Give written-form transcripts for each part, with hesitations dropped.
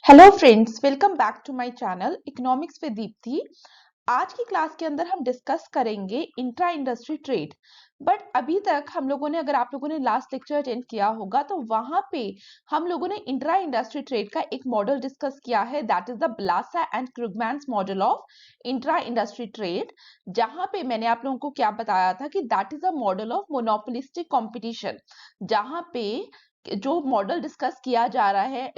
Hello friends, welcome back to my channel economics with Deepti. आज की class के अंदर हम डिस्कस करेंगे इंट्रा इंडस्ट्री ट्रेड। बट अभी तक हम लोगों ने, अगर आप लोगों ने लास्ट लेक्चर अटेंड किया होगा तो वहां पे हम लोगों ने इंट्रा इंडस्ट्री ट्रेड का एक मॉडल डिस्कस किया है, that is the Balassa and Krugman's model of intra industry trade. जहां पे मैंने आप लोगों को क्या बताया था कि that is a model of monopolistic competition, जहां पे जो मॉडल डिस्कस किया जा रहा है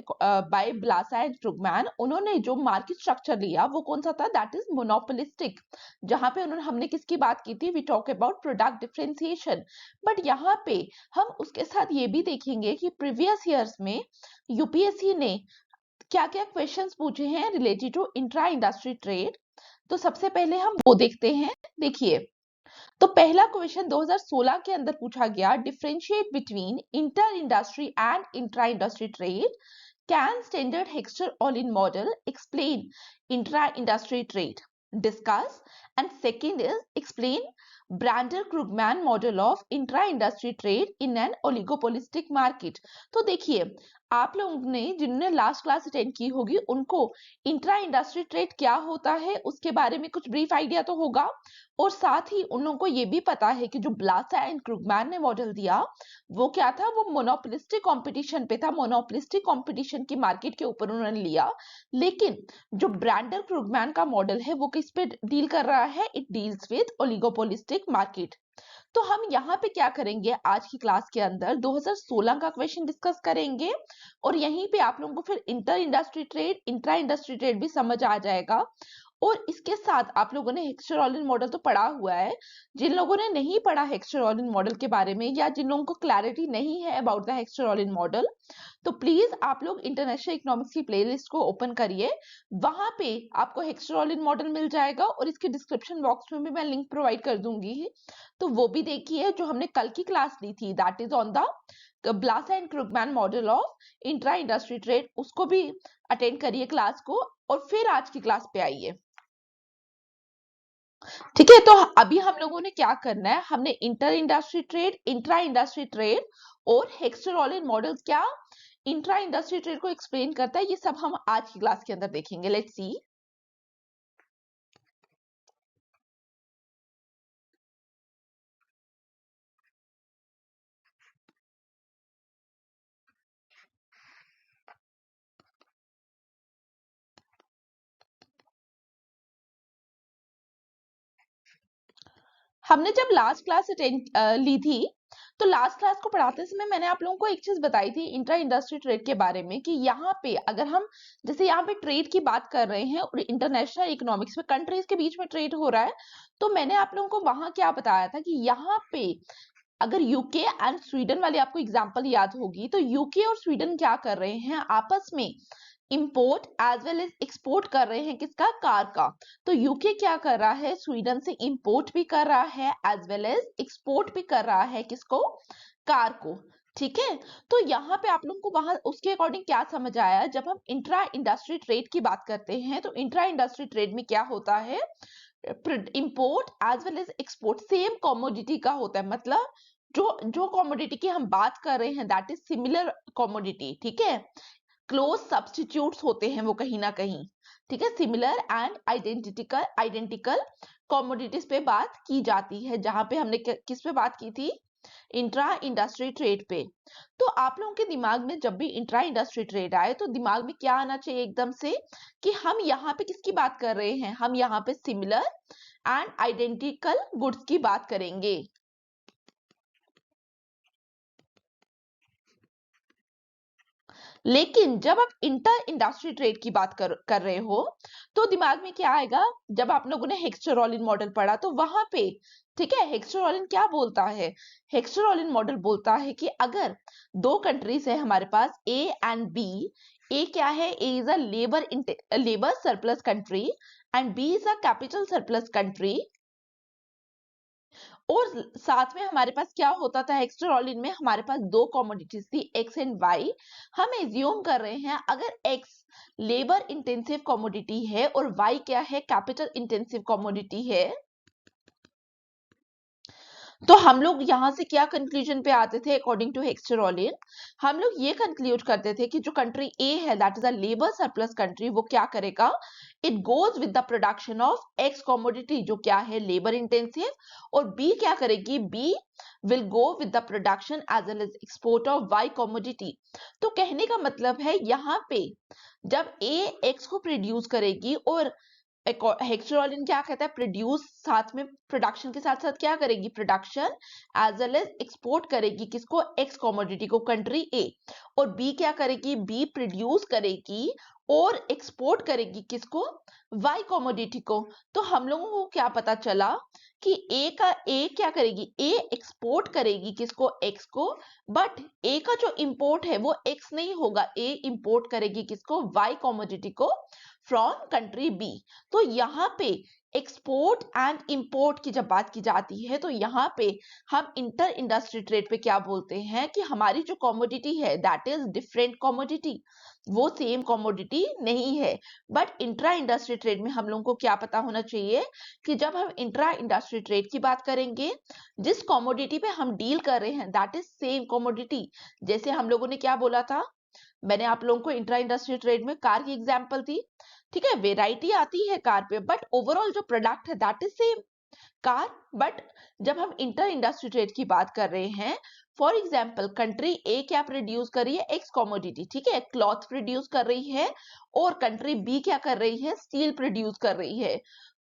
बाय ब्लासा एंड क्रुगमैन, उन्होंने जो मार्केट स्ट्रक्चर लिया वो कौन सा था, दैट इज मोनोपोलिस्टिक। जहां पे हमने किसकी बात की थी, we talk about product differentiation. But यहाँ पे हम उसके साथ ये भी देखेंगे कि प्रीवियस ईयर्स में यूपीएससी ने क्या क्या क्वेश्चंस पूछे हैं related to intra industry trade. तो सबसे पहले हम वो देखते हैं। देखिए, तो पहला क्वेश्चन 2016 के अंदर पूछा गया, differentiate between inter industry and intra industry trade, can standard Heckscher Ohlin model explain intra industry trade, discuss. And second is explain Brander Krugman model of intra industry trade in an oligopolistic market. तो देखिए, आप लोगों ने जिन्होंने last class attend की होगी उनको intra industry trade क्या होता है उसके बारे में कुछ ब्रीफ आइडिया तो होगा, और साथ ही उन लोगों को ये भी पता है कि जो ब्लासा एंड क्रुगमैन ने मॉडल दिया वो क्या था, वो मोनोपोलिस्टिक कंपटीशन पे था, मोनोपोलिस्टिक कंपटीशन की मार्केट के ऊपर उन्होंने लिया। लेकिन जो ब्रांडर क्रुगमैन का मॉडल है वो किस पे डील कर रहा है, it deals with oligopolistic market. तो हम यहाँ पे क्या करेंगे, आज की क्लास के अंदर 2016 का क्वेश्चन डिस्कस करेंगे, और यहीं पे आप लोगों को फिर inter industry trade, intra industry trade भी समझ आ जाएगा। और इसके साथ आप लोगों ने हेक्सचर-ऑलिन मॉडल तो पढ़ा हुआ है। जिन लोगों ने नहीं पढ़ा हेक्सचर-ऑलिन मॉडल के बारे में, या जिन लोगों को क्लैरिटी नहीं है अबाउट द हेक्सचर-ऑलिन मॉडल, तो प्लीज आप लोग इंटरनेशनल इकोनॉमिक्स की प्लेलिस्ट को ओपन करिए। वहां पे आपको हेक्सचर-ऑलिन मॉडल मिल जाएगा, और इसके डिस्क्रिप्शन बॉक्स में भी मैं लिंक प्रोवाइड कर दूंगी ही। तो वो भी देखिए, जो हमने कल की क्लास ली थी that is on the Balassa and Krugman model of intra industry trade, उसको भी अटेंड करिए क्लास को, और फिर आज की क्लास पे आइए। ठीक है, तो अभी हम लोगों ने क्या करना है, हमने inter industry trade, intra industry trade और हेक्सचर-ऑलिन मॉडल्स क्या इंट्रा इंडस्ट्री ट्रेड को एक्सप्लेन करता है, ये सब हम आज की क्लास के अंदर देखेंगे। Let's see. हमने जब लास्ट क्लास अटेंड ली थी, तो लास्ट क्लास को पढ़ाते समय मैंने आप लोगों को एक चीज बताई थी इंट्रा इंडस्ट्री ट्रेड के बारे में, कि यहाँ पे अगर हम जैसे यहाँ पे ट्रेड की बात कर रहे हैं और इंटरनेशनल इकोनॉमिक्स में कंट्रीज के बीच में ट्रेड हो रहा है, तो मैंने आप लोगों को वहां क्या बताया था कि यहाँ पे अगर यूके एंड स्वीडन वाली आपको एग्जांपल याद होगी, तो यूके और स्वीडन क्या कर रहे हैं, आपस में import as well as export कर रहे हैं, किसका, कार का। तो यूके क्या कर रहा है, स्वीडन से इंपोर्ट भी कर रहा है एज वेल एज एक्सपोर्ट भी कर रहा है, किसको, कार को। ठीक है, तो यहाँ पे आप लोगों को वहां उसके अकॉर्डिंग क्या समझ आया, जब हम इंट्रा इंडस्ट्री ट्रेड की बात करते हैं तो इंट्रा इंडस्ट्री ट्रेड में क्या होता है, import as well as export same commodity का होता है। मतलब जो जो कॉमोडिटी की हम बात कर रहे हैं दैट इज सिमिलर कॉमोडिटी। ठीक है, क्लोज सब्स्टिट्यूट्स होते हैं वो कहीं ना कहीं। ठीक है, similar and identical identical commodities पे बात की जाती है, जहां पे हमने किस पे बात की थी, इंट्रा इंडस्ट्री ट्रेड पे। तो आप लोगों के दिमाग में जब भी इंट्रा इंडस्ट्री ट्रेड आए तो दिमाग में क्या आना चाहिए एकदम से, कि हम यहाँ पे किसकी बात कर रहे हैं, हम यहाँ पे सिमिलर एंड आइडेंटिकल गुड्स की बात करेंगे। लेकिन जब आप इंटर इंडस्ट्री ट्रेड की बात कर रहे हो, तो दिमाग में क्या आएगा, जब आप लोगों ने हेक्सचर-ऑलिन मॉडल पढ़ा तो वहां पे, ठीक है, हेक्सचर-ऑलिन क्या बोलता है, हेक्सचर-ऑलिन मॉडल बोलता है कि अगर दो कंट्रीज है हमारे पास, ए एंड बी, ए क्या है, A is a labour surplus country and B is a capital surplus country, और साथ में हमारे पास क्या होता था, एक्स्ट्रा-ऑलिन में हमारे पास दो कमोडिटीज थी, एक्स एंड वाई। हम एज्यूम कर रहे हैं अगर एक्स लेबर इंटेंसिव कमोडिटी है और वाई क्या है, कैपिटल इंटेंसिव कमोडिटी है, तो हम लोग यहाँ से क्या कंक्लूजन पे आते थे? अकॉर्डिंग टू हेक्स्चरॉलिन हम लोग ये कंक्लूड करते थे कि जो कंट्री ए है that is a labour surplus country, वो क्या करेगा? It goes with the production of X commodity जो क्या है लेबर इंटेंसिव, और बी क्या करेगी? B will go with the production as well as export of Y commodity. तो कहने का मतलब है यहाँ पे जब ए एक्स को प्रोड्यूस करेगी और हेक्सोलिन क्या कहता है? प्रोड्यूस साथ में प्रोडक्शन के साथ साथ क्या करेगी? Production as well as export करेगी किसको? एक्स कमोडिटी को, कंट्री ए। और बी क्या करेगी? बी प्रोड्यूस करेगी और एक्सपोर्ट करेगी किसको? वाई कमोडिटी को। तो हम लोगों को क्या पता चला कि ए क्या करेगी? ए एक्सपोर्ट करेगी किसको? एक्स को। बट ए का जो इंपोर्ट है वो एक्स नहीं होगा, ए इंपोर्ट करेगी किसको? वाई कमोडिटी को फ्रॉम कंट्री बी। तो यहाँ पे एक्सपोर्ट एंड इंपोर्ट की जब बात की जाती है तो यहाँ पे हम इंटर इंडस्ट्री ट्रेड पे क्या बोलते हैं कि हमारी जो कमोडिटी है दैट इज डिफरेंट कमोडिटी, वो सेम कमोडिटी नहीं है। बट इंट्रा इंडस्ट्री ट्रेड में हम लोगों को क्या पता होना चाहिए कि जब हम इंट्रा इंडस्ट्री ट्रेड की बात करेंगे, जिस कमोडिटी पे हम डील कर रहे हैं दैट इज सेम कमोडिटी। जैसे हम लोगों ने क्या बोला था? मैंने आप लोगों को इंट्रा इंडस्ट्री ट्रेड में कार की एग्जांपल दी, ठीक है? वेराइटी आती है कार पे बट ओवरऑल जो प्रोडक्ट है that is same car. But जब हम इंटर इंडस्ट्री ट्रेड की बात कर रहे हैं, फॉर एग्जांपल कंट्री ए क्या प्रोड्यूस कर रही है? एक्स कमोडिटी, ठीक है, क्लॉथ प्रोड्यूस कर रही है, और कंट्री बी क्या कर रही है? स्टील प्रोड्यूस कर रही है।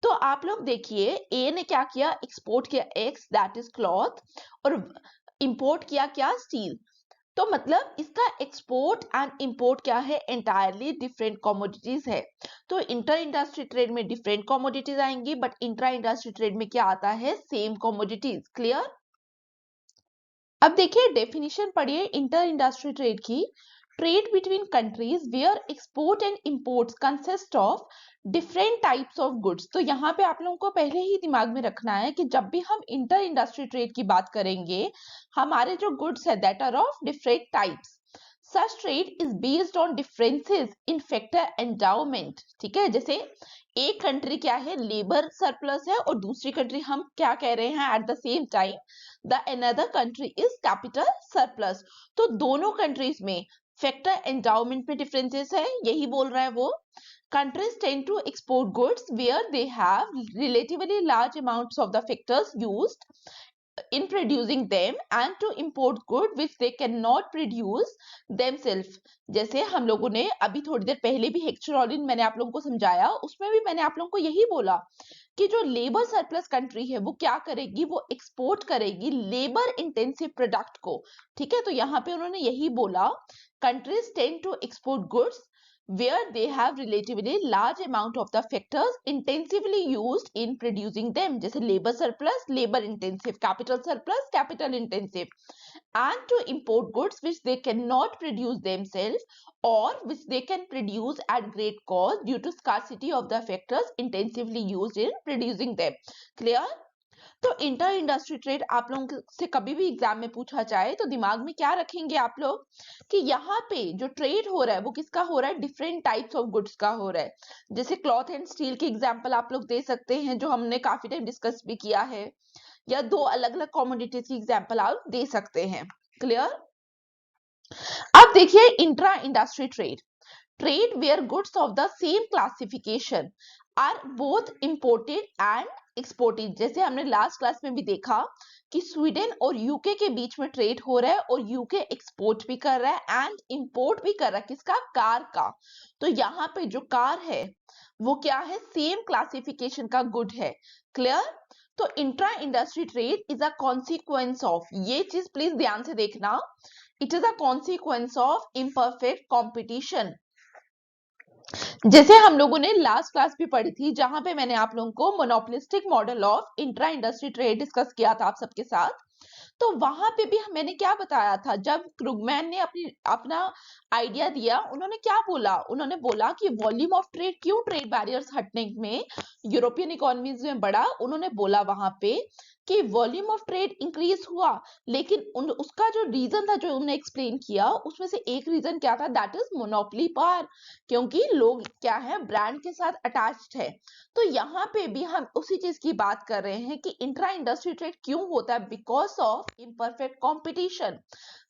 तो आप लोग देखिए ए ने क्या किया? एक्सपोर्ट किया एक्स दैट इज क्लॉथ, और इंपोर्ट किया क्या? स्टील। तो मतलब इसका एक्सपोर्ट एंड इंपोर्ट क्या है? एंटायरली डिफरेंट कमोडिटीज है। तो इंटर इंडस्ट्री ट्रेड में डिफरेंट कमोडिटीज आएंगी बट इंट्रा इंडस्ट्री ट्रेड में क्या आता है? Same commodities. क्लियर? अब देखिए डेफिनेशन पढ़िए इंटर इंडस्ट्री ट्रेड की। Trade between countries where export and imports consist of different types of goods. तो यहाँ पे आप लोगों को पहले ही दिमाग में रखना है कि जब भी हम इंटर इंडस्ट्री ट्रेड की बात करेंगे, हमारे जो गुड्स है that are of different types. Such trade is based on differences in factor endowment, ठीक है? जैसे एक कंट्री क्या है? लेबर सरप्लस है, और दूसरी कंट्री हम क्या कह रहे हैं at the same time? The another country is capital surplus. तो दोनों कंट्रीज में फैक्टर एंडाउमेंट में डिफरेंसेस है, यही बोल रहा है वो। Countries tend to export goods where they have relatively large amounts of the factors used in producing them and to import good which they cannot produce themselves। जैसे हम लोगों ने अभी थोड़ी देर पहले भी हेक्चरॉलिन मैंने आप लोगों को समझाया, उसमें भी मैंने आप लोगों को यही बोला कि जो लेबर सरप्लस कंट्री है वो क्या करेगी? वो एक्सपोर्ट करेगी लेबर इंटेंसिव प्रोडक्ट को, ठीक है? तो यहाँ पे उन्होंने यही बोला countries tend to export goods where they have relatively large amount of the factors intensively used in producing them, जैसे labor surplus labor intensive, capital surplus capital intensive, and to import goods which they cannot produce themselves or which they can produce at great cost due to scarcity of the factors intensively used in producing them। clear? तो inter industry trade आप लोगों से कभी भी exam में पूछा जाए तो दिमाग में क्या रखेंगे आप लोग कि यहाँ पे जो ट्रेड हो रहा है वो किसका हो रहा है? डिफरेंट टाइप्स ऑफ गुड्स का हो रहा है। जैसे क्लॉथ एंड स्टील की एग्जांपल आप लोग दे सकते हैं जो हमने काफी टाइम डिस्कस भी किया है, या दो अलग अलग कमोडिटीज की एग्जांपल आप दे सकते हैं। क्लियर? अब देखिए intra industry trade, trade where goods of the same classification are both imported and exported. जैसे हमने लास्ट क्लास में भी देखा कि स्वीडन और यूके के बीच में ट्रेड हो रहा है और यूके एक्सपोर्ट भी कर रहा है एंड इंपोर्ट भी कर रहा है किसका? कार का। तो यहाँ पे जो कार है वो क्या है? सेम क्लासिफिकेशन का गुड है। क्लियर? तो intra industry trade is a consequence of, ये चीज प्लीज ध्यान से देखना, it is a consequence of imperfect competition. जैसे हम लोगों ने लास्ट क्लास भी पढ़ी थी जहां पे मैंने आप लोगों को monopolistic model of intra industry trade discuss किया था आप सबके साथ। तो वहां पे भी मैंने क्या बताया था? जब क्रुगमैन ने अपना आइडिया दिया, उन्होंने क्या बोला? उन्होंने बोला कि वॉल्यूम ऑफ ट्रेड क्यों ट्रेड बैरियर्स हटने में यूरोपियन इकोनॉमीज में बढ़ा? उन्होंने बोला वहां पे कि वॉल्यूम ऑफ ट्रेड इंक्रीज हुआ, लेकिन उसका जो रीजन था जो उन्होंने एक्सप्लेन किया उसमें से एक रीजन क्या था, दैट इज मोनोपोली पावर, क्योंकि लोग क्या है ब्रांड के साथ अटैच्ड है। तो यहाँ पे भी हम उसी चीज की बात कर रहे हैं कि इंट्रा इंडस्ट्री ट्रेड क्यों होता है, because of imperfect competition.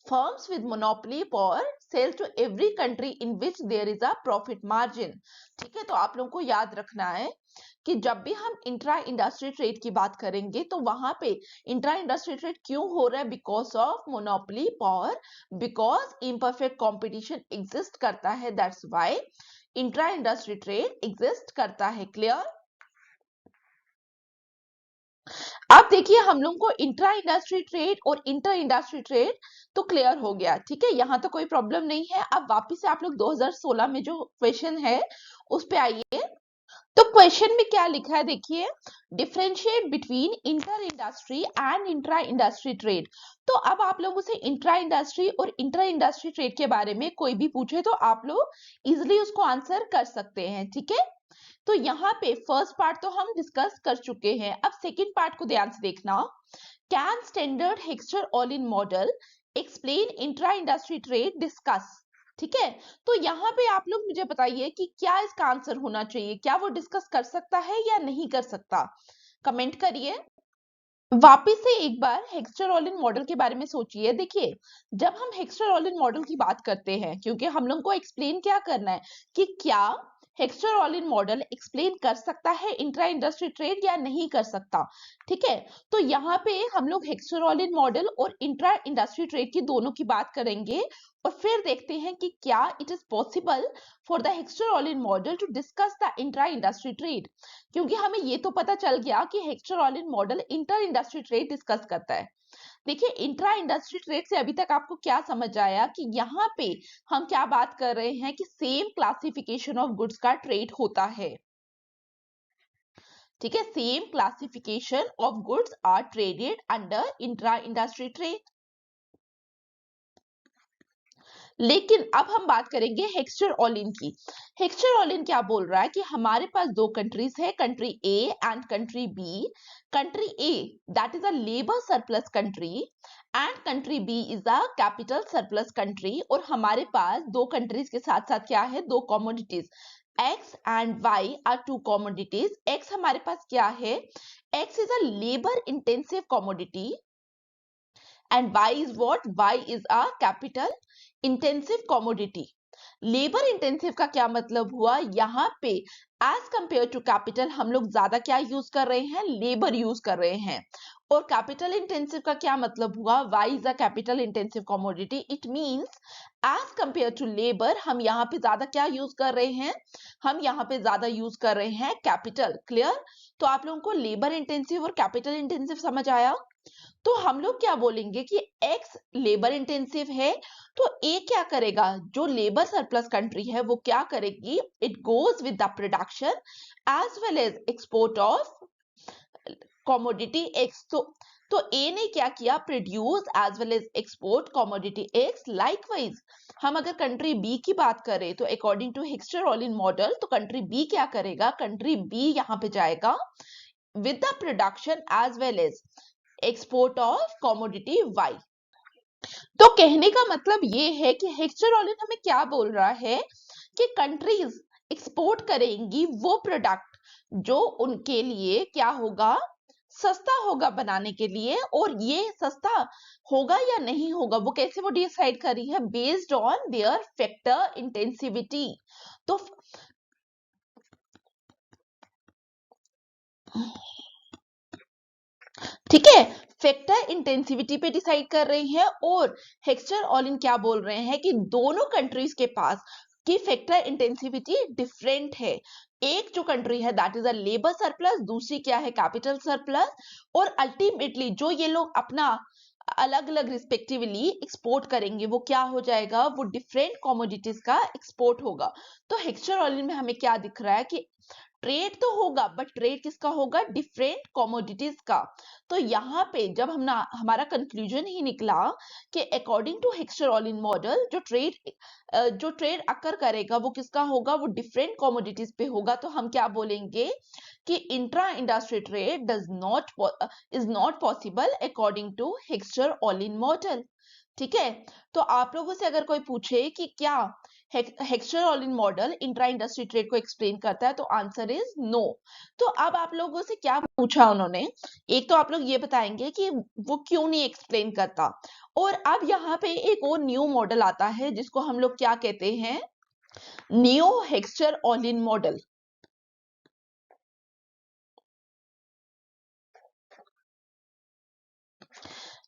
Firms with monopoly power sell to every country in which there is a profit margin। ठीक है, तो आप लोगों को याद रखना है कि जब भी हम इंट्रा इंडस्ट्री ट्रेड की बात करेंगे तो वहां पे इंट्रा इंडस्ट्री ट्रेड क्यों हो रहा है, because of monopoly power, because imperfect competition exist करता है, that's why intra industry trade exist करता है। क्लियर? अब देखिए हम लोग को इंट्रा इंडस्ट्री ट्रेड और इंटर इंडस्ट्री ट्रेड तो क्लियर हो गया, ठीक है, यहाँ तो कोई प्रॉब्लम नहीं है। अब वापिस से आप लोग 2016 में जो क्वेश्चन है उस पे आइए। तो क्वेश्चन में क्या लिखा है देखिए, differentiate between inter industry and intra industry trade. तो अब आप लोगों से इंट्रा इंडस्ट्री और इंटर इंडस्ट्री ट्रेड के बारे में कोई भी पूछे तो आप लोग इजिली उसको आंसर कर सकते हैं, ठीक है। तो यहाँ पे फर्स्ट पार्ट तो हम डिस्कस कर चुके हैं। अब सेकंड पार्ट को ध्यान से देखना। Can standard Heckscher Ohlin model explain intra industry trade, discuss. ठीक है, तो यहाँ पे आप लोग मुझे बताइए कि क्या इसका आंसर होना चाहिए, क्या वो डिस्कस कर सकता है या नहीं कर सकता, कमेंट करिए। वापिस से एक बार हेक्सचर ऑल इन मॉडल के बारे में सोचिए। देखिए जब हम हेक्सचर ऑल इन मॉडल की बात करते हैं, क्योंकि हम लोग को एक्सप्लेन क्या करना है कि क्या हेक्सचर ऑल इन मॉडल एक्सप्लेन कर सकता है इंट्रा इंडस्ट्री ट्रेड या नहीं कर सकता। ठीक है, तो यहाँ पे हम लोग हेक्सचर ऑल इन मॉडल और इंट्रा इंडस्ट्री ट्रेड की दोनों की बात करेंगे और फिर देखते हैं कि क्या it is possible for the Heckscher Ohlin model to discuss the intra industry trade. क्योंकि हमें ये तो पता चल गया कि Heckscher Ohlin model inter industry trade discuss करता है। देखिए इंट्रा इंडस्ट्री ट्रेड से अभी तक आपको क्या समझ आया कि यहाँ पे हम क्या बात कर रहे हैं कि सेम क्लासिफिकेशन ऑफ गुड्स का ट्रेड होता है। ठीक है, same classification of goods are traded under intra industry trade. लेकिन अब हम बात करेंगे हेक्सचर ऑल इन की। हेक्सचर ऑल इन क्या बोल रहा है कि हमारे पास दो कंट्रीज है, country A and country B. Country A that is a labour surplus country and country B is a capital surplus country. और हमारे पास दो कंट्रीज के साथ साथ क्या है, दो commodities X and Y are two commodities। X हमारे पास क्या है, X is a labor intensive commodity and Y is what, Y is a capital intensive commodity। Labour intensive का क्या मतलब हुआ, यहाँ पे एज कंपेयर टू कैपिटल हम लोग ज्यादा क्या यूज कर रहे हैं, लेबर यूज कर रहे हैं। और कैपिटल इंटेंसिव का क्या मतलब हुआ, Y is a capital intensive commodity, it means as compare to labour हम यहाँ पे ज्यादा क्या यूज कर रहे हैं, हम यहाँ पे ज्यादा यूज कर रहे हैं कैपिटल। क्लियर? तो आप लोगों को लेबर इंटेंसिव और कैपिटल इंटेंसिव समझ आया। तो हम लोग क्या बोलेंगे कि X लेबर इंटेंसिव है, तो A क्या करेगा, जो लेबर सरप्लस कंट्री है वो क्या करेगी, it goes with the production as well as export of commodity X। तो A ने क्या किया, produce as well as export commodity X। Likewise हम अगर कंट्री B की बात करें तो according to Heckscher Ohlin model, तो कंट्री B क्या करेगा, कंट्री B यहाँ पे जाएगा with the production as well as export of commodity Y। तो कहने का मतलब ये है कि हेक्सचर ऑल इन हमें क्या बोल रहा है कि कंट्रीज एक्सपोर्ट करेंगी वो प्रोडक्ट जो उनके लिए क्या होगा, सस्ता होगा बनाने के लिए। और ये सस्ता होगा या नहीं होगा वो कैसे वो डिसाइड कर रही है, बेस्ड ऑन देयर फैक्टर इंटेंसिविटी। तो ठीक है, फैक्टर इंटेंसिविटी पे डिसाइड कर रही है। और हेक्सचर ऑल इन क्या बोल रहे हैं कि दोनों कंट्रीज के पास की फैक्टर इंटेंसिविटी डिफरेंट है। एक जो कंट्री है that is a labour surplus, दूसरी क्या है, कैपिटल सरप्लस। और अल्टीमेटली जो ये लोग अपना अलग अलग रिस्पेक्टिवली एक्सपोर्ट करेंगे वो क्या हो जाएगा, वो डिफरेंट कमोडिटीज का एक्सपोर्ट होगा। तो हेक्सचर ऑल इन में हमें क्या दिख रहा है कि ट्रेड तो होगा बट ट्रेड किसका होगा, डिफरेंट कमोडिटीज का। तो यहाँ पे जब हमारा कंक्लूजन ही निकला कि अकॉर्डिंग टू हेक्स्चर-ओलिन मॉडल जो ट्रेड अकर करेगा वो किसका होगा, वो डिफरेंट कमोडिटीज पे होगा। तो हम क्या बोलेंगे कि intra industry trade is not possible according to Heckscher Ohlin model. ठीक है, तो आप लोगों से अगर कोई पूछे कि क्या हेक्स्चर-ओलिन मॉडल इंट्रा इंडस्ट्री ट्रेड को एक्सप्लेन करता है, तो आंसर इज नो। तो अब आप लोगों से क्या पूछा उन्होंने, एक तो आप लोग ये बताएंगे कि वो क्यों नहीं एक्सप्लेन करता, और अब यहाँ पे एक और न्यू मॉडल आता है जिसको हम लोग क्या कहते हैं, न्यू हेक्स्चर-ओलिन मॉडल।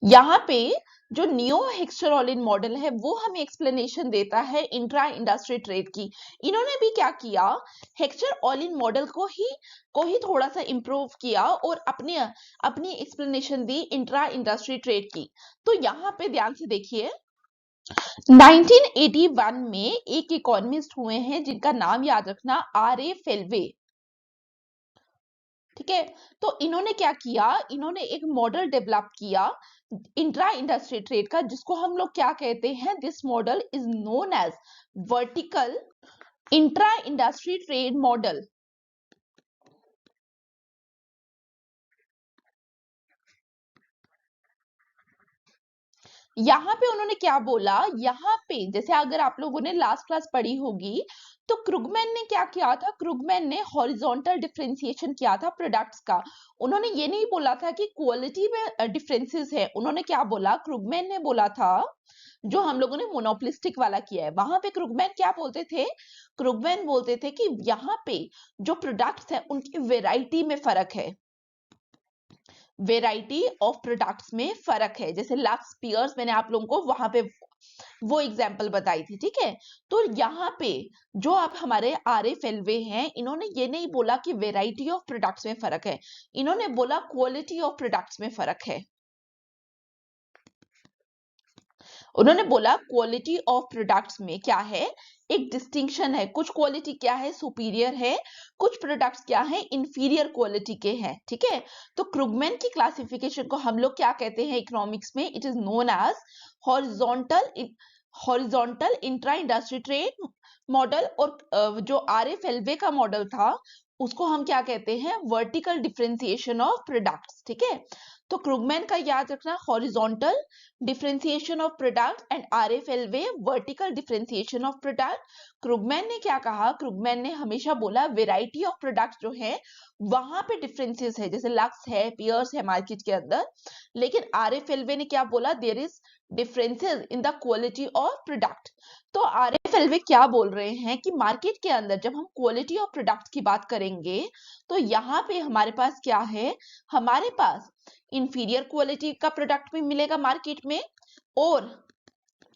यहाँ पे जो नियो हेक्स्चर-ओलिन मॉडल है वो हमें एक्सप्लेनेशन देता है इंट्रा इंडस्ट्री ट्रेड की। इन्होंने भी क्या किया, हेक्स्चर-ओलिन मॉडल को ही थोड़ा सा इंप्रूव किया और अपनी एक्सप्लेनेशन दी इंट्रा इंडस्ट्री ट्रेड की। तो यहाँ पे ध्यान से देखिए, 1981 में एक इकोनॉमिस्ट हुए हैं जिनका नाम याद रखना, आर ए फेल्वे। ठीक है, तो इन्होंने क्या किया, इन्होंने एक मॉडल डेवलप किया इंट्रा इंडस्ट्री ट्रेड का, जिसको हम लोग क्या कहते हैं, this model is known as vertical intra industry trade model. यहाँ पे उन्होंने क्या बोला, यहाँ पे जैसे अगर आप लोगों ने लास्ट क्लास पढ़ी होगी, तो क्रुगमैन ने क्या किया था, क्रुगमैन ने हॉरिजॉन्टल डिफरेंशिएशन किया था प्रोडक्ट्स का। उन्होंने ये नहीं बोला था कि क्वालिटी में डिफरेंसेस है, उन्होंने क्या बोला, क्रुगमैन ने बोला था, जो हम लोगों ने मोनोपोलिस्टिक वाला किया है, वहां पे क्रुगमैन क्या बोलते थे, क्रुगमैन बोलते थे कि यहाँ पे जो प्रोडक्ट्स है उनकी वेराइटी में फर्क है, वेराइटी ऑफ प्रोडक्ट्स में फर्क है। जैसे लक्स, पियर्स, मैंने आप लोगों को वहां पे वो एग्जाम्पल बताई थी। ठीक है, तो यहाँ पे जो आप हमारे आर ए फेल्वे हैं, इन्होंने ये नहीं बोला कि वेराइटी ऑफ प्रोडक्ट्स में फर्क है, इन्होंने बोला क्वालिटी ऑफ प्रोडक्ट्स में फर्क है। उन्होंने बोला क्वालिटी ऑफ प्रोडक्ट्स में क्या है, एक डिस्टिंक्शन है, कुछ क्वालिटी क्या है, सुपीरियर है, कुछ प्रोडक्ट्स क्या है, इंफीरियर क्वालिटी के हैं। ठीक है, तो क्रुगमैन की क्लासिफिकेशन को हम लोग क्या कहते हैं इकोनॉमिक्स में, it is known as horizontal intra industry trade model, और जो आर ए फेल्वे का मॉडल था उसको हम क्या कहते हैं, वर्टिकल डिफरेंशिएशन ऑफ प्रोडक्ट्स। ठीक है, तो क्रुगमैन का याद रखना, horizontal differentiation of product, and R F L way vertical differentiation of product. Krugman ने क्या कहा, क्रुगमैन ने हमेशा बोला वेराइटी ऑफ प्रोडक्ट जो है वहां पे डिफरेंसेस है, जैसे लक्स है, पियर्स है मार्केट के अंदर, लेकिन आर एफ एल वे ने क्या बोला, there is differences in the quality of product. तो आर एफ एल वे क्या बोल रहे हैं कि मार्केट के अंदर जब हम क्वालिटी ऑफ प्रोडक्ट की बात करेंगे, तो यहाँ पे हमारे पास क्या है, हमारे पास इंफीरियर क्वालिटी का प्रोडक्ट भी मिलेगा मार्केट में, और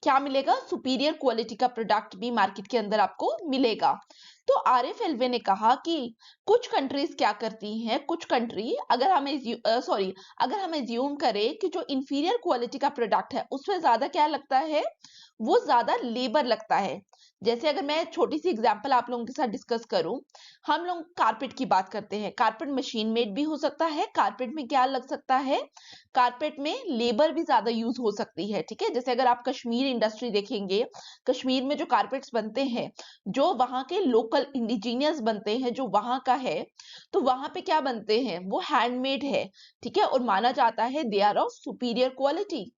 क्या मिलेगा, सुपीरियर क्वालिटी का प्रोडक्ट भी मार्केट के अंदर आपको मिलेगा। तो आर एफ एल वे ने कहा कि कुछ कंट्रीज क्या करती हैं, कुछ कंट्री अगर हम एज्यूम करें कि जो इंफीरियर क्वालिटी का प्रोडक्ट है उसमें ज्यादा क्या लगता है, वो ज्यादा लेबर लगता है। जैसे अगर मैं छोटी सी एग्जांपल आप लोगों के साथ डिस्कस करूं, हम लोग कारपेट की बात करते हैं, कारपेट मशीन मेड भी हो सकता है, कारपेट में क्या लग सकता है, कारपेट में लेबर भी ज्यादा यूज हो सकती है। ठीक है, जैसे अगर आप कश्मीर इंडस्ट्री देखेंगे, कश्मीर में जो कारपेट्स बनते हैं, जो वहां के लोकल इंडिजीनियस बनते हैं, जो वहां का है, तो वहां पे क्या बनते हैं, वो हैंडमेड है। ठीक है, और माना जाता है they are of superior quality.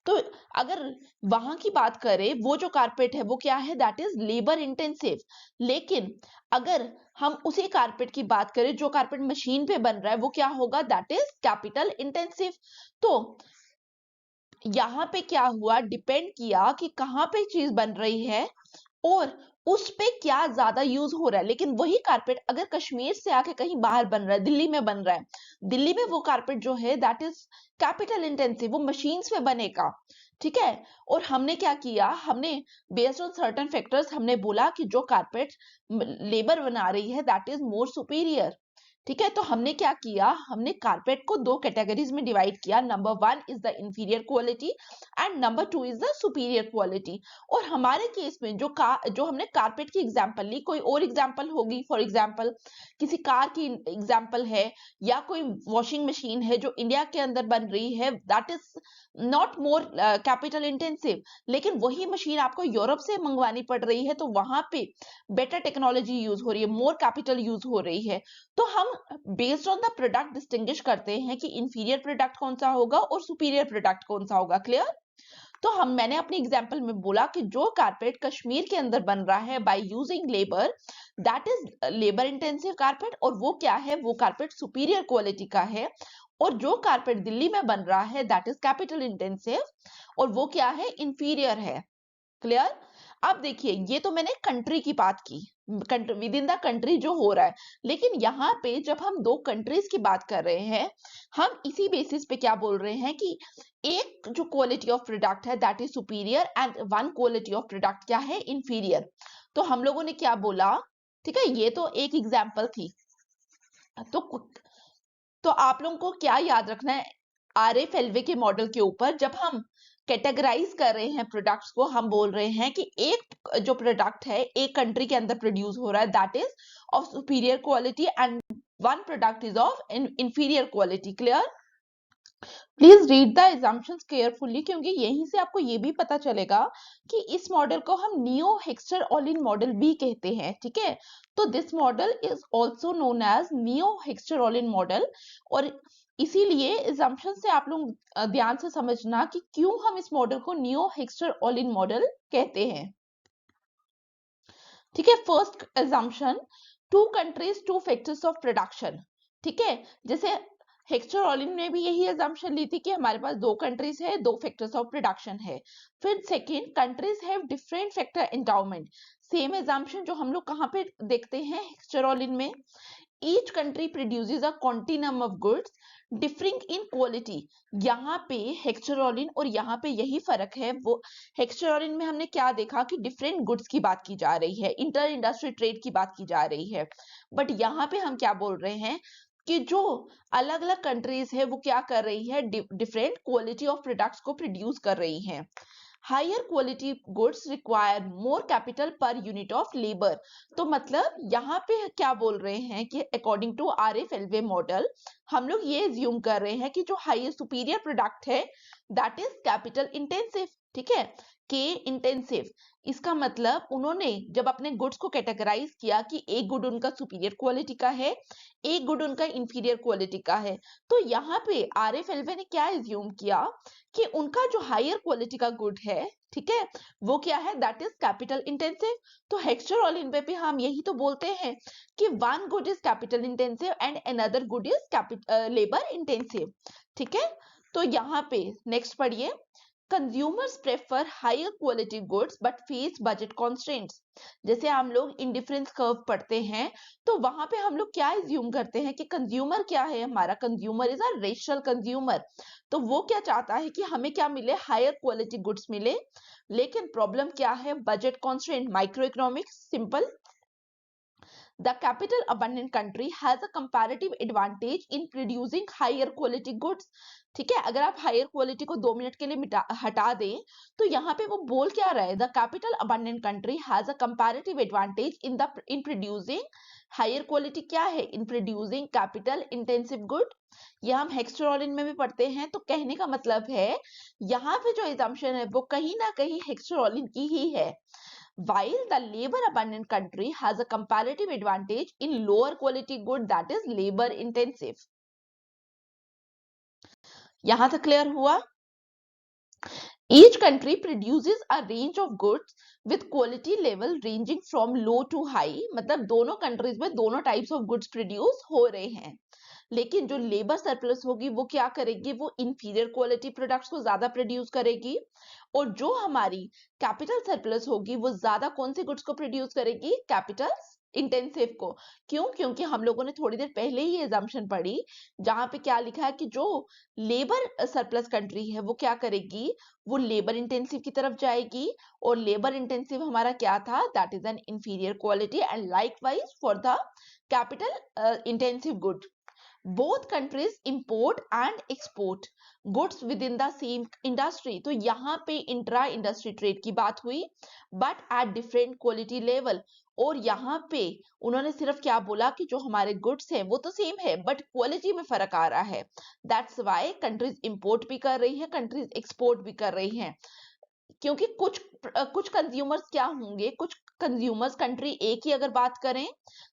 तो अगर वहां की बात करें, वो जो कारपेट है वो क्या है, दैट इज लेबर इंटेंसिव। लेकिन अगर हम उसी कारपेट की बात करें जो कारपेट मशीन पे बन रहा है, वो क्या होगा, दैट इज कैपिटल इंटेंसिव। तो यहाँ पे क्या हुआ, डिपेंड किया कि कहाँ पे चीज बन रही है और उस पे क्या ज्यादा यूज हो रहा है। लेकिन वही कारपेट अगर कश्मीर से आके कहीं बाहर बन रहा है, दिल्ली में बन रहा है, दिल्ली में वो कारपेट जो है दैट इज कैपिटल इंटेंसिव, वो मशीन्स पे बनेगा। ठीक है, और हमने क्या किया, हमने बेस्ड ऑन सर्टेन फैक्टर्स हमने बोला कि जो कारपेट लेबर बना रही है दैट इज मोर सुपीरियर। ठीक है, तो हमने क्या किया, हमने कारपेट को दो कैटेगरीज में डिवाइड किया। Number 1 is the inferior quality and number 2 is the superior quality. और हमारे केस में जो हमने कारपेट की एग्जांपल ली, कोई और एग्जांपल होगी, फॉर एग्जांपल किसी कार की एग्जांपल है, या कोई वॉशिंग मशीन है जो इंडिया के अंदर बन रही है, that is not more capital intensive, लेकिन वही मशीन आपको यूरोप से मंगवानी पड़ रही है, तो वहां पे बेटर टेक्नोलॉजी यूज हो रही है, मोर कैपिटल यूज हो रही है। तो हम based on the product distinguish करते हैं कि इंफीरियर प्रोडक्ट कौन सा होगा और सुपीरियर प्रोडक्ट कौन सा होगा। क्लियर? तो मैंने अपनी एग्जांपल में बोला कि जो कारपेट कश्मीर के अंदर बन रहा है by using labour, that is labour intensive carpet, और वो क्या है, वो कारपेट सुपीरियर क्वालिटी का है। और जो कारपेट दिल्ली में बन रहा है दैट इज कैपिटल इंटेंसिव, और वो क्या है, इंफीरियर है। क्लियर? अब देखिए, ये तो मैंने कंट्री की बात की, विद इन द कंट्री जो हो रहा है, लेकिन यहाँ पे जब हम दो कंट्रीज की बात कर रहे हैं, हम इसी बेसिस पे क्या बोल रहे हैं कि एक जो क्वालिटी ऑफ प्रोडक्ट है that is superior and one quality of product क्या है, इंफीरियर। तो हम लोगों ने क्या बोला, ठीक है, ये तो एक एग्जाम्पल थी। तो आप लोगों को क्या याद रखना है, RFLV के मॉडल के ऊपर जब हम कैटेगराइज कर रहे हैं प्रोडक्ट्स को, हम बोल रहे हैं कि एक जो प्रोडक्ट है एक कंट्री के अंदर प्रोड्यूस हो रहा है that is of superior quality and one product is of inferior quality. Clear? Please read the assumptions carefully, क्योंकि यहीं से आपको ये भी पता चलेगा कि इस मॉडल को हम नियो हेक्स्टर ऑलिन मॉडल भी कहते हैं। ठीक है, तो this model is also known as neo Heckscher Ohlin model. और इसीलिए एजम्पशन से आप लोग ध्यान से समझना कि क्यों हम इस मॉडल को नियो हेक्स्टर ऑलिन मॉडल कहते हैं। ठीक है, first assumption, two countries two factors of production. ठीक है, जैसे हेक्स्टर ऑलिन ने भी यही एजम्पशन ली थी कि हमारे पास दो कंट्रीज है, दो फैक्टर्स ऑफ प्रोडक्शन है। फिर second, countries have different factor endowment. Same assumption जो हम लोग कहाँ पे देखते हैं, हेक्स्टर ऑलिन में, each country produces a continuum of goods differing in quality। यहाँ पे हेक्स्टरॉलिन और यहाँ पे यही फर्क है। वो हेक्स्टरॉलिन में हमने क्या देखा कि डिफरेंट गुड्स की बात की जा रही है, इंटर इंडस्ट्री ट्रेड की बात की जा रही है, बट यहाँ पे हम क्या बोल रहे हैं कि जो अलग अलग कंट्रीज है वो क्या कर रही है, डिफरेंट क्वालिटी ऑफ प्रोडक्ट्स को प्रोड्यूस कर रही हैं। Higher quality goods require more capital per unit of labour. तो मतलब यहाँ पे क्या बोल रहे हैं कि अकॉर्डिंग टू RFLV मॉडल, हम लोग ये एज्यूम कर रहे हैं कि जो हायर सुपीरियर प्रोडक्ट है दैट इज कैपिटल इंटेंसिव। ठीक है, के इंटेंसिव, इसका मतलब उन्होंने जब अपने गुड्स को कैटेगराइज किया कि एक गुड उनका सुपीरियर क्वालिटी का है, एक गुड उनका इंफीरियर क्वालिटी का है, तो यहाँ पे RFLV ने क्या एज्यूम किया कि उनका जो हायर क्वालिटी का गुड है, ठीक है, वो क्या है, दैट इज कैपिटल इंटेंसिव। तो हेक्स्टर ऑलिन पे भी हम यही तो बोलते हैं कि one good is capital intensive and another good is labour intensive. ठीक है, तो यहाँ पे नेक्स्ट पढ़िए, consumers prefer higher quality goods but face budget constraints। जैसे हम लोग इंडिफरेंस कर्व पढ़ते हैं, तो वहां पे हम लोग क्या एज्यूम करते हैं कि कंज्यूमर क्या है, हमारा consumer is a rational consumer. तो वो क्या चाहता है कि हमें क्या मिले, हायर क्वालिटी गुड्स मिले, लेकिन प्रॉब्लम क्या है, budget constraint. Micro economics simple, the capital abundant country has a comparative advantage in producing higher quality goods। ठीक है, अगर आप हायर क्वालिटी को 2 मिनट के लिए हटा दें, तो यहाँ पे वो बोल क्या रहा है, the capital abundant country has a comparative advantage in producing higher quality, क्या है, in producing capital intensive good. ये हम हेक्स्टरॉलिन में भी पढ़ते हैं। तो कहने का मतलब है यहाँ पे जो एजम्पशन है वो कहीं ना कहीं हेक्स्टरॉलिन की ही है। While the labor abundant country has a comparative advantage in lower quality good that is labor intensive। यहां तक क्लियर हुआ? Each country produces a range of goods with quality level ranging from low to high। मतलब दोनों countries में दोनों types of goods produce हो रहे हैं, लेकिन जो लेबर सरप्लस होगी वो क्या करेगी, वो इंफीरियर क्वालिटी प्रोडक्ट्स को ज्यादा प्रोड्यूस करेगी, और जो हमारी कैपिटल सरप्लस होगी वो ज्यादा कौन सी गुड्स को प्रोड्यूस करेगी, कैपिटल इंटेंसिव को। क्यों? क्योंकि हम लोगों ने थोड़ी देर पहले ही एजम्पशन पढ़ी जहां पे क्या लिखा है कि जो लेबर सरप्लस कंट्री है वो क्या करेगी, वो लेबर इंटेंसिव की तरफ जाएगी, और लेबर इंटेंसिव हमारा क्या था, that is an inferior quality. And likewise for the capital intensive good, both countries import and export goods within the same industry। तो यहाँ पे इंट्रा इंडस्ट्री ट्रेड की बात हुई, but at different quality level. और यहाँ पे उन्होंने सिर्फ क्या बोला कि जो हमारे गुड्स हैं वो तो सेम है बट क्वालिटी में फर्क आ रहा है। दैट्स वाई कंट्रीज इंपोर्ट भी कर रही है, कंट्रीज एक्सपोर्ट भी कर रही हैं। क्योंकि कुछ कंज्यूमर्स क्या होंगे, कुछ कंज्यूमर्स कंट्री ए की अगर बात करें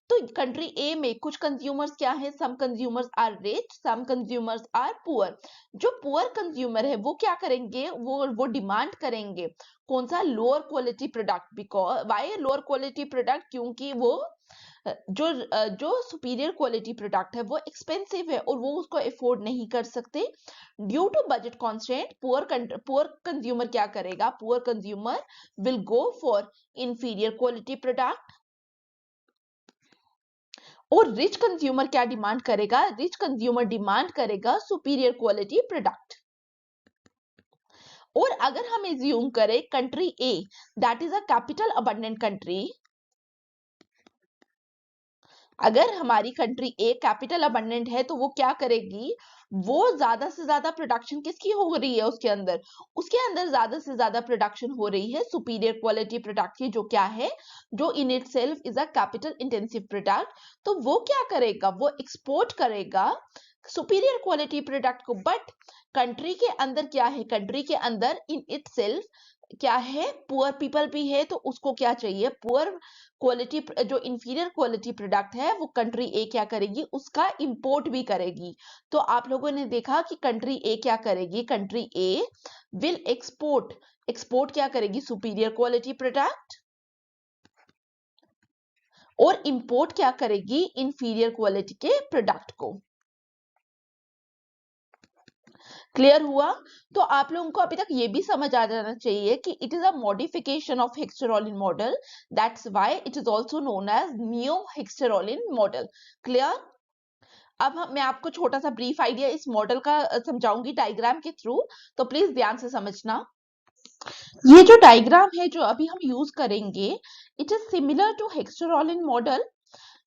तो कंट्री ए में कुछ कंज्यूमर्स क्या है, some consumers are rich, some consumers are poor. जो पुअर कंज्यूमर है वो क्या करेंगे, वो डिमांड करेंगे कौन सा, lower quality product. Because why lower quality product, क्योंकि वो जो सुपीरियर क्वालिटी प्रोडक्ट है वो एक्सपेंसिव है और वो उसको अफोर्ड नहीं कर सकते due to budget constraint. Poor consumer क्या करेगा, poor consumer will go for inferior quality product. और रिच कंज्यूमर क्या डिमांड करेगा, रिच कंज्यूमर डिमांड करेगा सुपीरियर क्वालिटी प्रोडक्ट। और अगर हम एज्यूम करें country A that is a capital abundant country, अगर हमारी कंट्री ए कैपिटल अबंडेंट है तो वो क्या करेगी, वो ज्यादा से ज्यादा प्रोडक्शन किसकी हो रही है, उसके अंदर ज्यादा से ज्यादा प्रोडक्शन हो रही है सुपीरियर क्वालिटी प्रोडक्ट की, जो क्या है, जो in it self is a capital intensive product. तो वो क्या करेगा, वो एक्सपोर्ट करेगा सुपीरियर क्वालिटी प्रोडक्ट को। बट कंट्री के अंदर क्या है, कंट्री के अंदर इन इट सेल्फ क्या है, पुअर पीपल भी है, तो उसको क्या चाहिए, पुअर क्वालिटी जो इंफीरियर क्वालिटी प्रोडक्ट है वो कंट्री ए क्या करेगी, उसका इंपोर्ट भी करेगी। तो आप लोगों ने देखा कि कंट्री ए क्या करेगी, कंट्री ए विल एक्सपोर्ट क्या करेगी, सुपीरियर क्वालिटी प्रोडक्ट, और इंपोर्ट क्या करेगी, इंफीरियर क्वालिटी के प्रोडक्ट को। क्लियर हुआ? तो आप लोगों को अभी तक ये भी समझ आ जाना चाहिए कि it is a modification of Heckscher Ohlin model, that's why it is also known as neo Heckscher Ohlin model. Clear? अब मैं आपको छोटा सा ब्रीफ आइडिया इस मॉडल का समझाऊंगी डायग्राम के थ्रू, तो प्लीज ध्यान से समझना। ये जो डायग्राम है जो अभी हम यूज करेंगे, it is similar to Heckscher Ohlin model.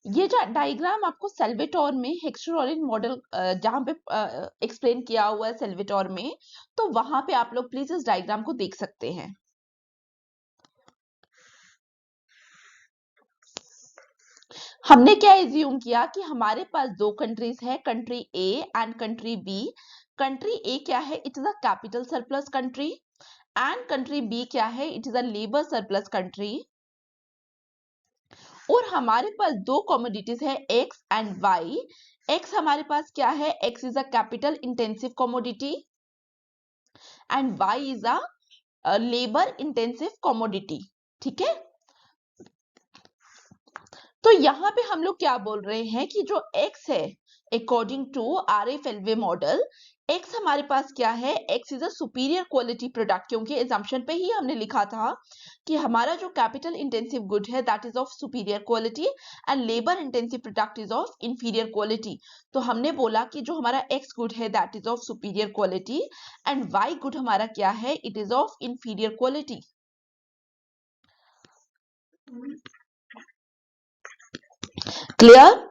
ये जो डायग्राम आपको सेल्वेटोर में हेक्स्टेरोलिन मॉडल जहां पे एक्सप्लेन किया हुआ है सेल्वेटोर में, तो वहां पे आप लोग प्लीज इस डायग्राम को देख सकते हैं। हमने क्या एज्यूम किया कि हमारे पास दो कंट्रीज है, country A and country B. Country A क्या है, it is a capital surplus country, and country B क्या है, it is a labour surplus country. और हमारे पास दो कमोडिटीज है एक्स एंड वाई। एक्स हमारे पास क्या है, X is a capital intensive commodity and Y is a labour intensive commodity. ठीक है, तो यहां पे हम लोग क्या बोल रहे हैं कि जो x है, अकॉर्डिंग टू आरएफएलवे मॉडल, x हमारे पास क्या है, x is a superior quality product, क्योंकि एजम्पशन पे ही हमने लिखा था कि हमारा जो कैपिटल इंटेंसिव गुड है that is of superior quality and labour intensive product is of inferior quality. तो हमने बोला कि जो हमारा x गुड है that is of superior quality and y good हमारा क्या है, it is of inferior quality. Clear?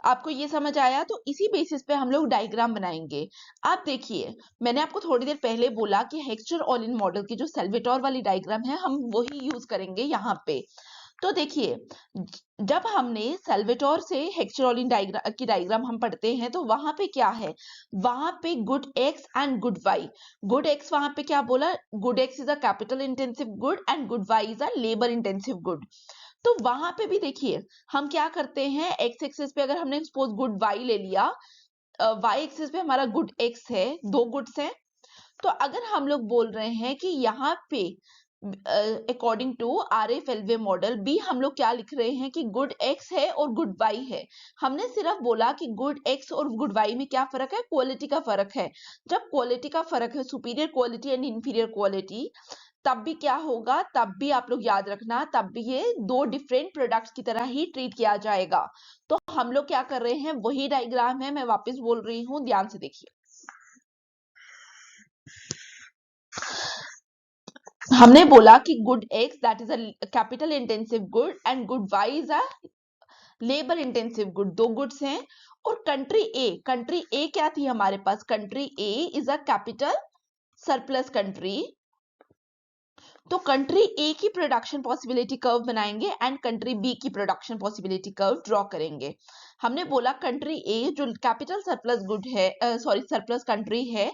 आपको ये समझ आया? तो इसी बेसिस पे हम लोग डायग्राम बनाएंगे। आप देखिए, मैंने आपको थोड़ी देर पहले बोला कि हेक्स्टेरोलिन मॉडल की जो सेल्वेटोर वाली डायग्राम है हम वही यूज करेंगे यहाँ पे। तो देखिए, जब हमने सेल्वेटोर से हेक्स्टेरोलिन डायग्राम हम पढ़ते हैं तो वहां पे क्या है, वहां पे good X and good Y. Good X वहां पे क्या बोला, good X is a capital intensive good and good Y is a labour intensive good. तो वहां पे भी देखिए हम क्या करते हैं, एक्स एक्सिस पे अगर हमने सपोज गुड वाई ले लिया, वाई एक्सिस पे हमारा गुड एक्स है, दो गुड्स हैं। तो अगर हम लोग बोल रहे हैं कि यहाँ पे अकॉर्डिंग टू आरएफएलवे मॉडल बी हम लोग क्या लिख रहे हैं कि गुड एक्स है और गुड वाई है। हमने सिर्फ बोला कि गुड एक्स और गुड वाई में क्या फर्क है, क्वालिटी का फर्क है। जब क्वालिटी का फर्क है, superior quality and inferior quality, तब भी क्या होगा, तब भी आप लोग याद रखना, तब भी ये दो डिफरेंट प्रोडक्ट्स की तरह ही ट्रीट किया जाएगा। तो हम लोग क्या कर रहे हैं, वही डायग्राम है, मैं वापस बोल रही हूँ, ध्यान से देखिए। हमने बोला कि good X that is a capital intensive good and good Y is a labour intensive good, दो गुड्स हैं। और कंट्री ए क्या थी हमारे पास, country A is a capital surplus country. तो कंट्री ए की प्रोडक्शन पॉसिबिलिटी कर्व बनाएंगे एंड कंट्री बी की प्रोडक्शन पॉसिबिलिटी कर्व ड्रॉ करेंगे। हमने बोला कंट्री ए जो कैपिटल सरप्लस गुड है, सॉरी सरप्लस कंट्री है,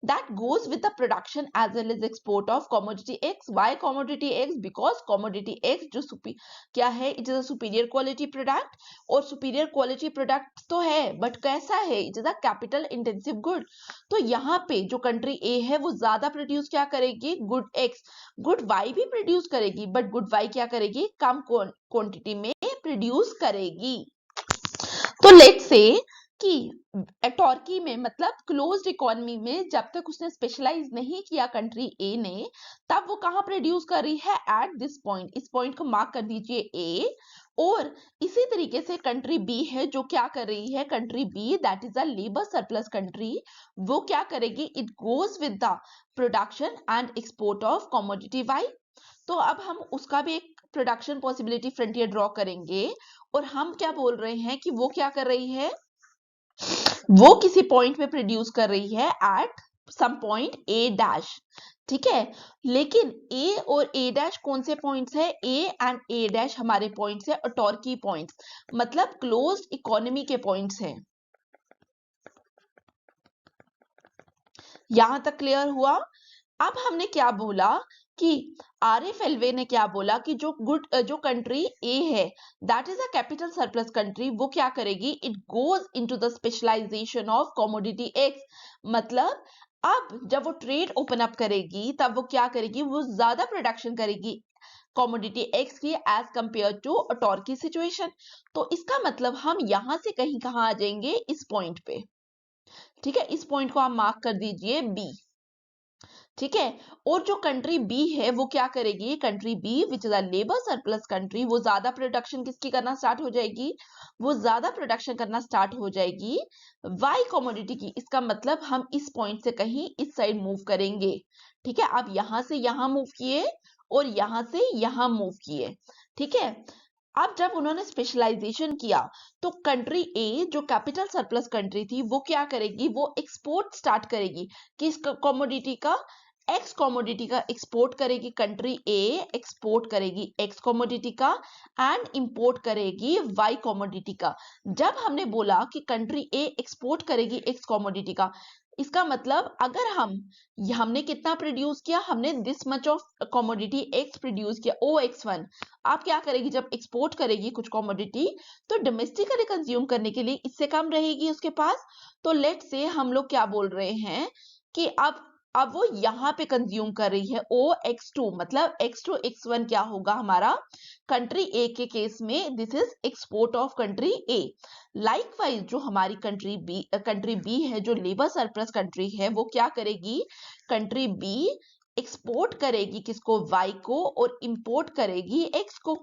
that goes with the production as well as export of commodity X. Why commodity X? Because commodity X जो क्या है, it is a superior quality product. और superior quality product तो है, but कैसा है, it is a capital intensive good. तो यहाँ पे जो कंट्री ए है वो ज्यादा प्रोड्यूस क्या करेगी, गुड एक्स। गुड वाई भी प्रोड्यूस करेगी, बट गुड वाई क्या करेगी, कम क्वांटिटी में प्रोड्यूस करेगी। तो लेट्स से कि टर्की में, मतलब क्लोज्ड इकोनॉमी में, जब तक उसने स्पेशलाइज नहीं किया कंट्री ए ने, तब वो कहां प्रोड्यूस कर रही है, एट दिस पॉइंट। इस पॉइंट को मार्क कर दीजिए ए। और इसी तरीके से कंट्री बी है जो क्या कर रही है, country B that is a labour surplus country, वो क्या करेगी, it goes with the production and export of commodity Y. तो अब हम उसका भी एक प्रोडक्शन पॉसिबिलिटी फ्रंटियर ड्रॉ करेंगे। और हम क्या बोल रहे हैं कि वो क्या कर रही है, वो किसी पॉइंट पे प्रोड्यूस कर रही है at some point A dash, ठीक है। लेकिन ए और ए डैश कौन से पॉइंट्स है, ए एंड ए डैश हमारे पॉइंट्स है, टॉर्की पॉइंट्स, मतलब क्लोज्ड इकोनॉमी के पॉइंट्स हैं। यहां तक क्लियर हुआ? अब हमने क्या बोला कि आरएफ एल्वे ने क्या बोला कि जो कंट्री ए है that is a capital surplus country, वो क्या करेगी, it goes into the specialisation of commodity X. मतलब अब जब वो ट्रेड ओपन अप करेगी तब वो क्या करेगी, वो ज्यादा प्रोडक्शन करेगी कमोडिटी एक्स की as compare to turkey situation. तो इसका मतलब हम यहां से कहीं कहां आ जाएंगे, इस पॉइंट पे, ठीक है। इस पॉइंट को आप मार्क कर दीजिए बी, ठीक है। और जो कंट्री बी है वो क्या करेगी, country B which is a labour surplus country, वो ज्यादा प्रोडक्शन किसकी करना स्टार्ट हो जाएगी, वो ज्यादा प्रोडक्शन करना स्टार्ट हो जाएगी वाई कमोडिटी की। इसका मतलब हम इस पॉइंट से कहीं इस साइड मूव करेंगे, ठीक है। आप यहां से यहां मूव किए और यहां से यहां मूव किए, ठीक है। अब जब उन्होंने स्पेशलाइजेशन किया तो कंट्री ए जो कैपिटल सरप्लस कंट्री थी वो क्या करेगी, वो एक्सपोर्ट स्टार्ट करेगी किस कमोडिटी का, एक्स कमोडिटी का एक्सपोर्ट करेगी। कंट्री ए एक्सपोर्ट करेगी एक्स कमोडिटी का एंड इंपोर्ट करेगी वाई कमोडिटी का। जब हमने बोला कि कंट्री ए एक्सपोर्ट करेगी एक्स कमोडिटी का, इसका मतलब अगर हमने कितना प्रोड्यूस किया, हमने this much of commodity x produce किया, ओ एक्स वन। आप क्या करेगी, जब एक्सपोर्ट करेगी कुछ कमोडिटी तो डोमेस्टिकली कंज्यूम करने के लिए इससे कम रहेगी उसके पास। तो लेट से हम लोग क्या बोल रहे हैं कि अब वो यहां पे कंज्यूम कर रही है ओ एक्स टू, मतलब एक्स टू एक्स वन क्या होगा हमारा, कंट्री ए के केस में this is export of country A. Likewise जो हमारी कंट्री बी है जो लेबर सरप्लस कंट्री है, वो क्या करेगी, कंट्री बी एक्सपोर्ट करेगी किसको, वाई को, और इंपोर्ट करेगी एक्स को।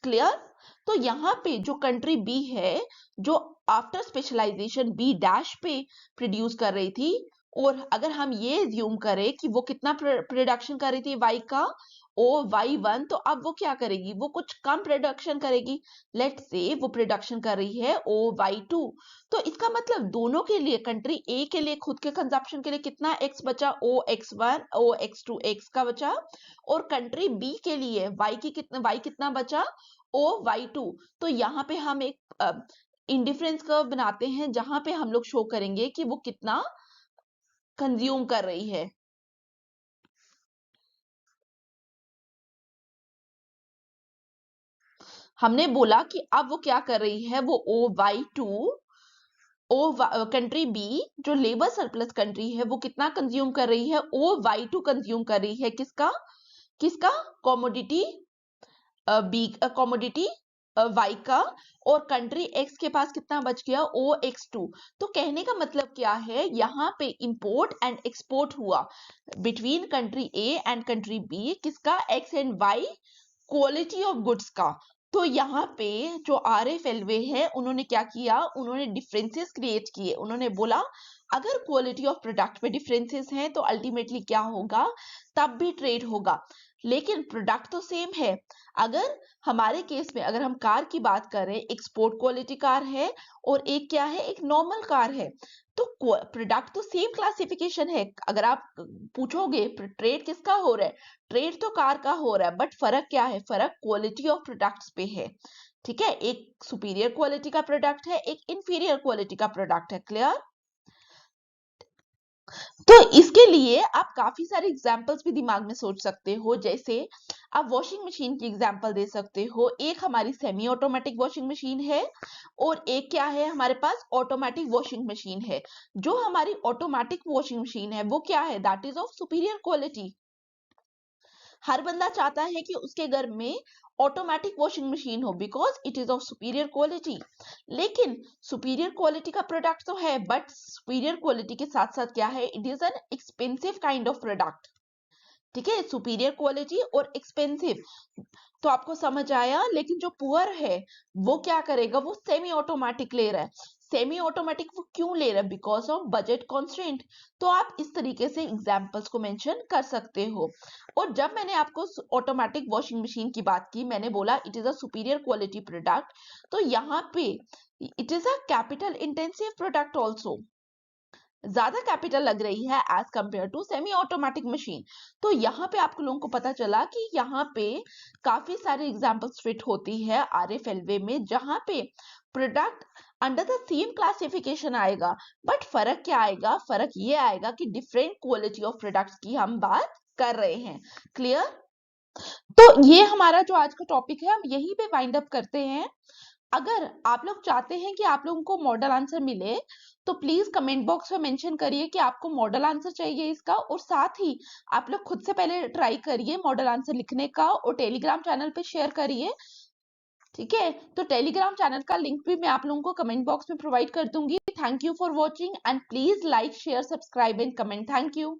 क्लियर? तो यहाँ पे जो कंट्री बी है जो आफ्टर स्पेशलाइजेशन बी डैश पे प्रोड्यूस कर रही थी, और अगर हम ये ज्यूम करें कि वो कितना प्रोडक्शन कर रही थी वाई का, ओ वाई वन, तो अब वो क्या करेगी, वो कुछ कम प्रोडक्शन करेगी। लेट से वो प्रोडक्शन कर रही है ओ वाई टू। तो इसका मतलब दोनों के लिए, कंट्री ए के लिए खुद के कंजप्शन के लिए कितना एक्स बचा, O X one, O X two X का बचा। और कंट्री बी के लिए वाई कितना बचा, ओ वाई टू। तो यहाँ पे हम एक इंडिफरेंस कर्व बनाते हैं जहां पे हम लोग शो करेंगे कि वो कितना कंज्यूम कर रही है। हमने बोला कि अब वो क्या कर रही है, वो O Y two, country B जो लेबर सरप्लस कंट्री है वो कितना कंज्यूम कर रही है, ओ वाई टू कंज्यूम कर रही है किसका, किसका, कमोडिटी बी, कमोडिटी y का, और कंट्री x के पास कितना बच गया OX2। तो कहने का मतलब क्या है, यहाँ पे इंपोर्ट एंड एक्सपोर्ट हुआ between country A and country B, किसका, x and y quality of goods का। तो यहाँ पे जो RFLवे है उन्होंने क्या किया, उन्होंने डिफरेंसेस क्रिएट किए। उन्होंने बोला अगर क्वालिटी ऑफ प्रोडक्ट पे डिफरेंसेस हैं तो अल्टीमेटली क्या होगा, तब भी ट्रेड होगा। लेकिन प्रोडक्ट तो सेम है। अगर हमारे केस में अगर हम कार की बात करें, एक्सपोर्ट क्वालिटी कार है और एक क्या है, एक नॉर्मल कार है, तो प्रोडक्ट तो सेम क्लासिफिकेशन है। अगर आप पूछोगे ट्रेड किसका हो रहा है, ट्रेड तो कार का हो रहा है, बट फर्क क्या है, फर्क क्वालिटी ऑफ प्रोडक्ट्स पे है। ठीक है, एक सुपीरियर क्वालिटी का प्रोडक्ट है, एक इंफीरियर क्वालिटी का प्रोडक्ट है। क्लियर? तो इसके लिए आप काफी सारे एग्जाम्पल्स भी दिमाग में सोच सकते हो। जैसे आप वॉशिंग मशीन की एग्जाम्पल दे सकते हो। एक हमारी सेमी ऑटोमेटिक वॉशिंग मशीन है और एक क्या है, हमारे पास ऑटोमेटिक वॉशिंग मशीन है। जो हमारी ऑटोमेटिक वॉशिंग मशीन है वो क्या है, that is of superior quality. हर बंदा चाहता है कि उसके घर में ऑटोमेटिक वॉशिंग मशीन हो, because it is of superior quality. लेकिन सुपीरियर क्वालिटी का प्रोडक्ट तो है, बट सुपीरियर क्वालिटी के साथ साथ क्या है, it is an expensive kind of product. ठीक है, सुपीरियर क्वालिटी और एक्सपेंसिव, तो आपको समझ आया। लेकिन जो पुअर है वो क्या करेगा, वो सेमी ऑटोमेटिक ले रहा है। सेमी ऑटोमेटिक वो क्यों ले रहा है, बिकॉज ऑफ बजट कॉन्स्ट्रेंट। तो आप इस तरीके से एग्जाम्पल्स को मेंशन कर सकते हो। और जब मैंने आपको ऑटोमेटिक वॉशिंग मशीन की बात की, मैंने बोला it is a superior quality product, तो यहाँ पे it is a capital intensive product also. ज्यादा कैपिटल लग रही है as compare to semi automatic machine. तो यहाँ पे आप लोगों को पता चला कि यहाँ पे काफी सारे एग्जांपल्स फिट होती है RFLवे में, जहां पे product under the same classification आएगा, बट फर्क क्या आएगा, फर्क ये आएगा कि डिफरेंट क्वालिटी ऑफ प्रोडक्ट्स की हम बात कर रहे हैं। क्लियर? तो ये हमारा जो आज का टॉपिक है, हम यहीं पे वाइंड अप करते हैं। अगर आप लोग चाहते हैं कि आप लोगों को मॉडल आंसर मिले, तो प्लीज कमेंट बॉक्स में मेंशन करिए कि आपको मॉडल आंसर चाहिए इसका, और साथ ही आप लोग खुद से पहले ट्राई करिए मॉडल आंसर लिखने का और टेलीग्राम चैनल पे शेयर करिए। ठीक है, तो टेलीग्राम चैनल का लिंक भी मैं आप लोगों को कमेंट बॉक्स में प्रोवाइड कर दूंगी। Thank you for watching and please like share subscribe and comment. Thank you.